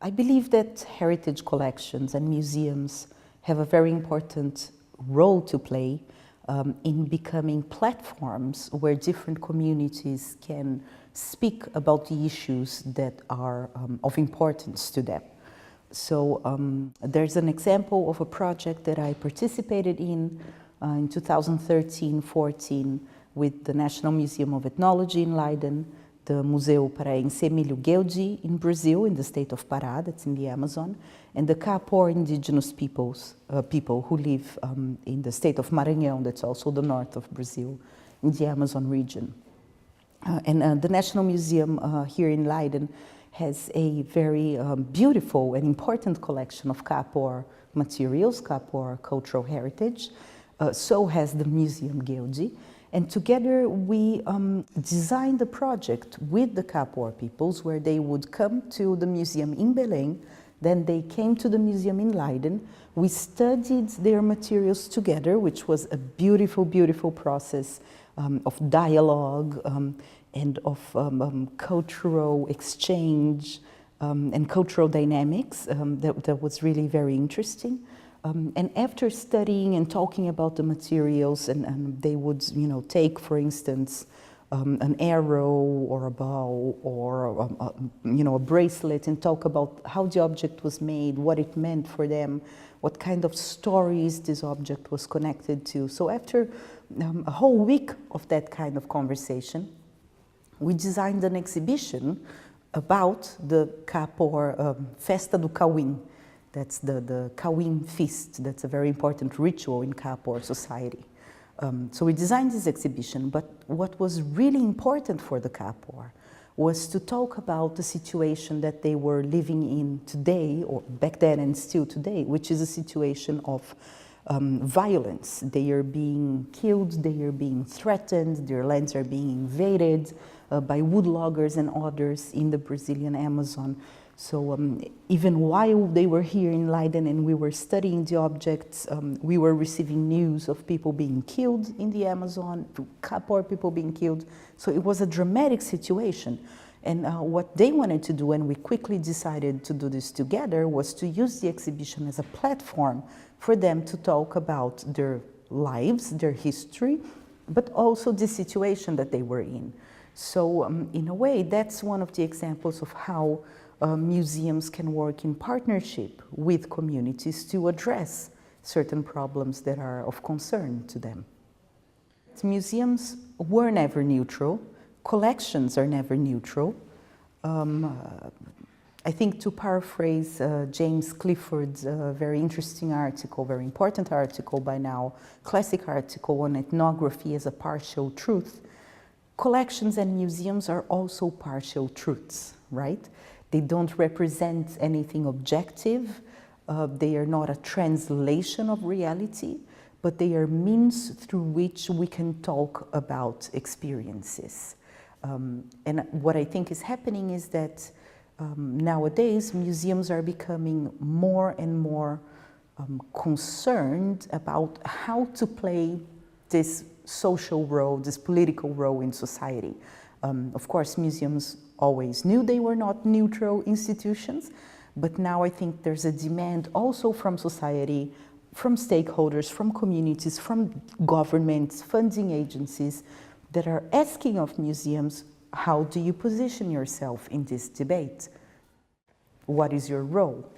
I believe that heritage collections and museums have a very important role to play in becoming platforms where different communities can speak about the issues that are of importance to them. So there's an example of a project that I participated in 2013-14 with the National Museum of Ethnology in Leiden, the Museu Paraense Emílio Gueldi in Brazil, in the state of Pará, that's in the Amazon, and the Kapor indigenous people who live in the state of Maranhão, that's also the north of Brazil, in the Amazon region. The National Museum here in Leiden has a very beautiful and important collection of Kapor materials, Kapor cultural heritage. So has the Museum Gueldi. And together we designed a project with the Kapor peoples where they would come to the museum in Belém, then they came to the museum in Leiden. We studied their materials together, which was a beautiful, beautiful process of dialogue and of cultural exchange and cultural dynamics that was really very interesting. And after studying and talking about the materials, and they would, take, for instance, an arrow or a bow or, a bracelet and talk about how the object was made, what it meant for them, what kind of stories this object was connected to. So after a whole week of that kind of conversation, we designed an exhibition about the Kapor Festa do Cauim. That's the Cauim feast. That's a very important ritual in Kapor society. So we designed this exhibition, but what was really important for the Kapor was to talk about the situation that they were living in today, or back then and still today, which is a situation of violence. They are being killed, they are being threatened, their lands are being invaded by woodloggers and others in the Brazilian Amazon. So even while they were here in Leiden and we were studying the objects, we were receiving news of people being killed in the Amazon, Kapor people being killed. So it was a dramatic situation. And what they wanted to do, and we quickly decided to do this together, was to use the exhibition as a platform for them to talk about their lives, their history, but also the situation that they were in. So in a way, that's one of the examples of how museums can work in partnership with communities to address certain problems that are of concern to them. Museums were never neutral. Collections are never neutral. I think, to paraphrase James Clifford's very interesting article, very important article by now, classic article on ethnography as a partial truth, collections and museums are also partial truths, right? They don't represent anything objective. They are not a translation of reality, but they are means through which we can talk about experiences. And what I think is happening is that nowadays museums are becoming more and more concerned about how to play this social role, this political role in society. Of course, museums always knew they were not neutral institutions, but now I think there's a demand also from society, from stakeholders, from communities, from governments, funding agencies that are asking of museums, how do you position yourself in this debate? What is your role?